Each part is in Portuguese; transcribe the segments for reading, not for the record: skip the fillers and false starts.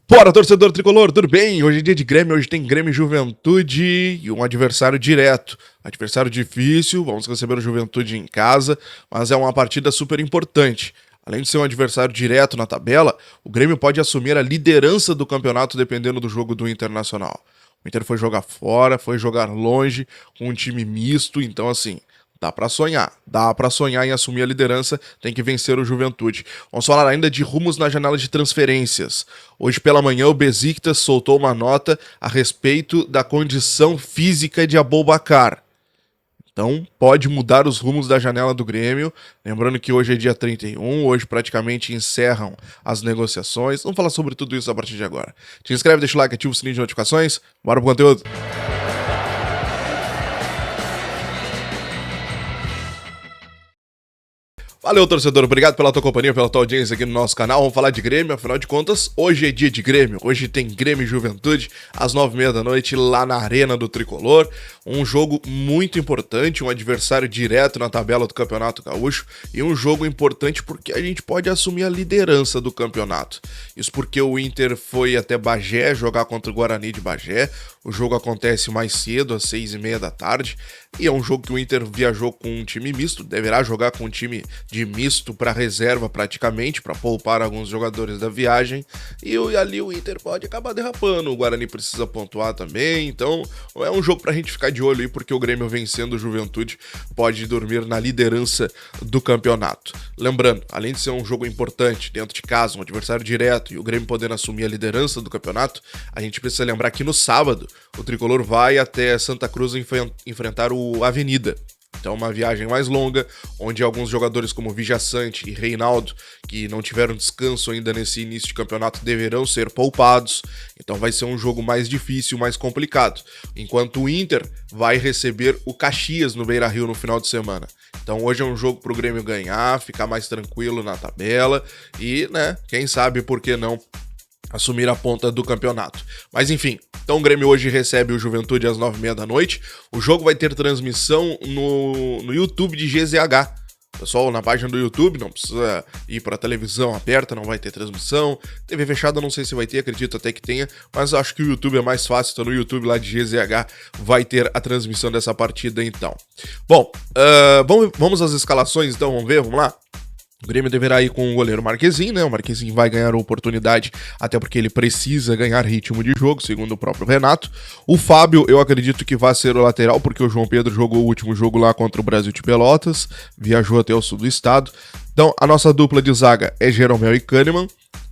Bora, torcedor tricolor, tudo bem? Hoje é dia de Grêmio, hoje tem Grêmio e Juventude e um adversário direto. Adversário difícil, vamos receber o Juventude em casa, mas é uma partida super importante. Além de ser um adversário direto na tabela, o Grêmio pode assumir a liderança do campeonato dependendo do jogo do Internacional. O Inter foi jogar fora, foi jogar longe, com um time misto, então assim... dá pra sonhar em assumir a liderança, tem que vencer o Juventude. Vamos falar ainda de rumos na janela de transferências. Hoje pela manhã o Besiktas soltou uma nota a respeito da condição física de Aboubakar. Então pode mudar os rumos da janela do Grêmio. Lembrando que hoje é dia 31, hoje praticamente encerram as negociações. Vamos falar sobre tudo isso a partir de agora. Te inscreve, deixa o like, ativa o sininho de notificações. Bora pro conteúdo. Valeu, torcedor, obrigado pela tua companhia, pela tua audiência aqui no nosso canal. Vamos falar de Grêmio, afinal de contas, hoje é dia de Grêmio. Hoje tem Grêmio e Juventude, às 9h30 da noite, lá na Arena do Tricolor. Um jogo muito importante, um adversário direto na tabela do Campeonato Gaúcho. E um jogo importante porque a gente pode assumir a liderança do campeonato. Isso porque o Inter foi até Bagé jogar contra o Guarani de Bagé. O jogo acontece mais cedo, às 6h30 da tarde. E é um jogo que o Inter viajou com um time misto, deverá jogar com um time de misto para reserva praticamente, para poupar alguns jogadores da viagem, e ali o Inter pode acabar derrapando, o Guarani precisa pontuar também, então é um jogo pra gente ficar de olho aí, porque o Grêmio vencendo o Juventude pode dormir na liderança do campeonato. Lembrando, além de ser um jogo importante dentro de casa, um adversário direto, e o Grêmio podendo assumir a liderança do campeonato, a gente precisa lembrar que no sábado o Tricolor vai até Santa Cruz enfrentar o Avenida. Então uma viagem mais longa, onde alguns jogadores como Vijaçante e Reinaldo, que não tiveram descanso ainda nesse início de campeonato, deverão ser poupados. Então vai ser um jogo mais difícil, mais complicado. Enquanto o Inter vai receber o Caxias no Beira-Rio no final de semana. Então hoje é um jogo pro Grêmio ganhar, ficar mais tranquilo na tabela e, né, quem sabe por que não assumir a ponta do campeonato. Mas enfim, então o Grêmio hoje recebe o Juventude às 9h30 da noite. O jogo vai ter transmissão no YouTube de GZH. Pessoal, na página do YouTube, não precisa ir para a televisão aberta, não vai ter transmissão. TV fechada não sei se vai ter, acredito até que tenha, mas acho que o YouTube é mais fácil, então no YouTube lá de GZH vai ter a transmissão dessa partida então. Bom, vamos às escalações então, vamos lá? O Grêmio deverá ir com o goleiro Marquezin, né? O Marquezin vai ganhar a oportunidade, até porque ele precisa ganhar ritmo de jogo, segundo o próprio Renato. O Fábio, eu acredito que vai ser o lateral, porque o João Pedro jogou o último jogo lá contra o Brasil de Pelotas, viajou até o sul do estado. Então, a nossa dupla de zaga é Jeromel e Kahneman.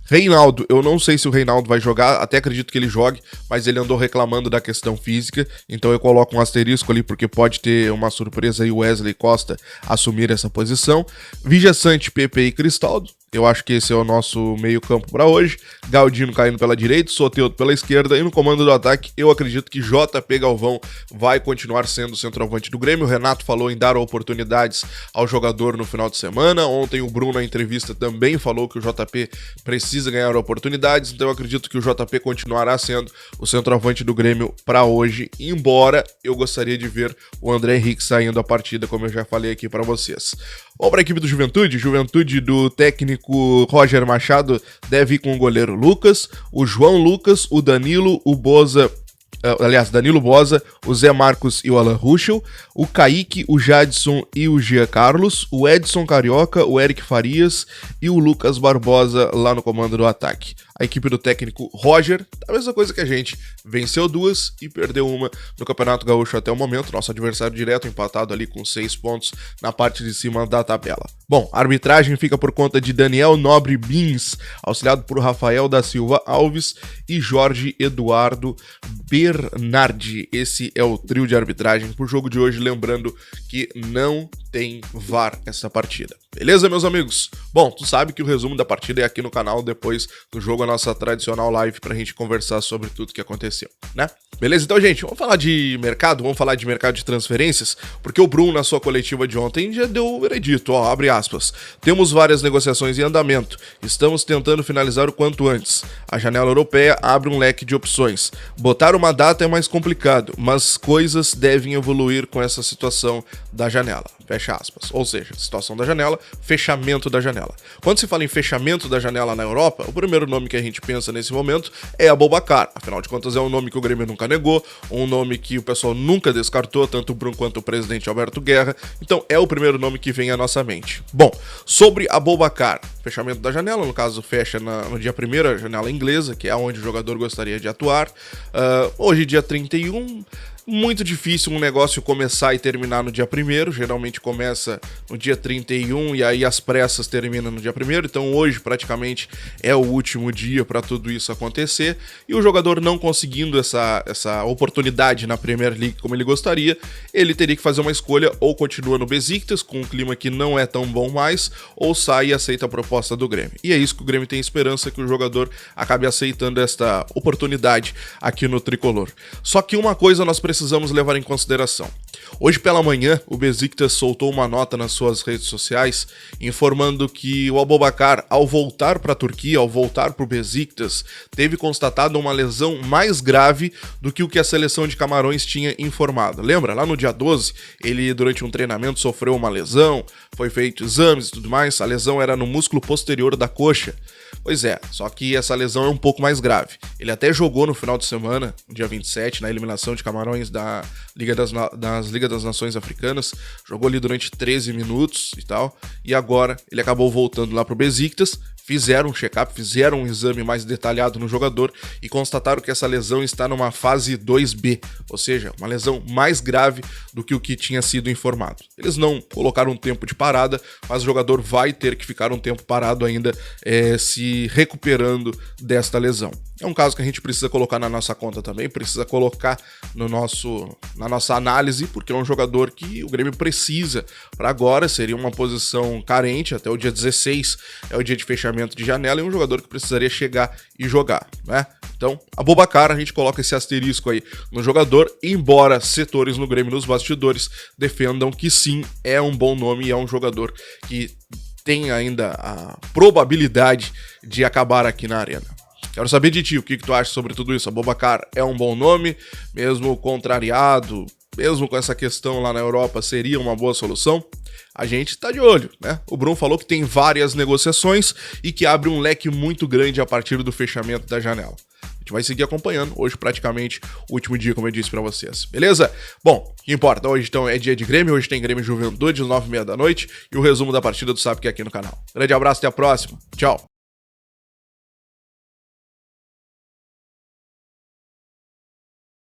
Reinaldo, eu não sei se o Reinaldo vai jogar, até acredito que ele jogue, mas ele andou reclamando da questão física, então eu coloco um asterisco ali porque pode ter uma surpresa e o Wesley Costa assumir essa posição. Vijaçante, Pepe e Cristaldo, eu acho que esse é o nosso meio campo para hoje. Galdino caindo pela direita, Soteldo pela esquerda, e no comando do ataque eu acredito que JP Galvão vai continuar sendo o centroavante do Grêmio. O Renato falou em dar oportunidades ao jogador no final de semana, ontem o Bruno na entrevista também falou que o JP precisa ganhar oportunidades, então eu acredito que o JP continuará sendo o centroavante do Grêmio para hoje, embora eu gostaria de ver o André Henrique saindo a partida, como eu já falei aqui para vocês. Vamos para a equipe do Juventude do técnico Roger Machado deve ir com o goleiro Lucas, o João Lucas, o Danilo, o Boza, Danilo Boza, o Zé Marcos e o Alan Ruschel, o Kaique, o Jadson e o Gia Carlos, o Edson Carioca, o Eric Farias e o Lucas Barbosa lá no comando do ataque. A equipe do técnico Roger, a mesma coisa que a gente, venceu 2 e perdeu 1 no Campeonato Gaúcho até o momento, nosso adversário direto empatado ali com 6 pontos na parte de cima da tabela. Bom, a arbitragem fica por conta de Daniel Nobre Bins, auxiliado por Rafael da Silva Alves e Jorge Eduardo Bernardi. Esse é o trio de arbitragem pro jogo de hoje, lembrando que não tem VAR essa partida. Beleza, meus amigos? Bom, tu sabe que o resumo da partida é aqui no canal depois do jogo, a nossa tradicional live pra gente conversar sobre tudo que aconteceu, né? Beleza? Então, gente, vamos falar de mercado, vamos falar de mercado de transferências, porque o Bruno, na sua coletiva de ontem, já deu o veredito, ó, abre aspas. Temos várias negociações em andamento, estamos tentando finalizar o quanto antes. A janela europeia abre um leque de opções. Botar uma data é mais complicado, mas coisas devem evoluir com essa situação da janela. fecha aspas. Ou seja, situação da janela, fechamento da janela. Quando se fala em fechamento da janela na Europa, o primeiro nome que a gente pensa nesse momento é Aboubakar. Afinal de contas, é um nome que o Grêmio nunca negou, um nome que o pessoal nunca descartou, tanto o Bruno quanto o presidente Alberto Guerra. Então, é o primeiro nome que vem à nossa mente. Bom, sobre Aboubakar, fechamento da janela, no caso, fecha no dia 1º, a janela inglesa, que é onde o jogador gostaria de atuar. Hoje, dia 31, muito difícil um negócio começar e terminar no dia 1º, geralmente começa no dia 31 e aí as pressas terminam no dia 1º, então hoje praticamente é o último dia para tudo isso acontecer, e o jogador não conseguindo essa oportunidade na Premier League como ele gostaria, ele teria que fazer uma escolha: ou continua no Besiktas, com um clima que não é tão bom mais, ou sai e aceita a proposta do Grêmio. E é isso que o Grêmio tem esperança, que o jogador acabe aceitando esta oportunidade aqui no Tricolor. Só que uma coisa nós precisamos levar em consideração. Hoje pela manhã, o Besiktas soltou uma nota nas suas redes sociais informando que o Aboubakar, ao voltar para a Turquia, ao voltar para o Besiktas, teve constatado uma lesão mais grave do que o que a seleção de Camarões tinha informado. Lembra? Lá no dia 12, ele durante um treinamento sofreu uma lesão, foi feito exames e tudo mais, a lesão era no músculo posterior da coxa. Pois é, só que essa lesão é um pouco mais grave. Ele até jogou no final de semana, no dia 27, na eliminação de Camarões da Liga das Nações Africanas, jogou ali durante 13 minutos e tal, e agora ele acabou voltando lá pro Besiktas. Fizeram um check-up, fizeram um exame mais detalhado no jogador e constataram que essa lesão está numa fase 2B, ou seja, uma lesão mais grave do que o que tinha sido informado. Eles não colocaram um tempo de parada, mas o jogador vai ter que ficar um tempo parado ainda, se recuperando desta lesão. É um caso que a gente precisa colocar na nossa conta também, precisa colocar na nossa análise, porque é um jogador que o Grêmio precisa para agora. Seria uma posição carente, até o dia 16 é o dia de fechamento de janela, e um jogador que precisaria chegar e jogar, né? Então, Aboubakar, a gente coloca esse asterisco aí no jogador, embora setores no Grêmio, nos bastidores, defendam que sim, é um bom nome e é um jogador que tem ainda a probabilidade de acabar aqui na Arena. Quero saber de ti, o que tu acha sobre tudo isso? Aboubakar é um bom nome, mesmo contrariado, mesmo com essa questão lá na Europa, seria uma boa solução? A gente tá de olho, né? O Bruno falou que tem várias negociações e que abre um leque muito grande a partir do fechamento da janela. A gente vai seguir acompanhando, hoje praticamente o último dia, como eu disse pra vocês, beleza? Bom, o que importa, hoje então é dia de Grêmio, hoje tem Grêmio Juventude, às 9h30 da noite, e o resumo da partida do sabe que é aqui no canal. Grande abraço, até a próxima, tchau!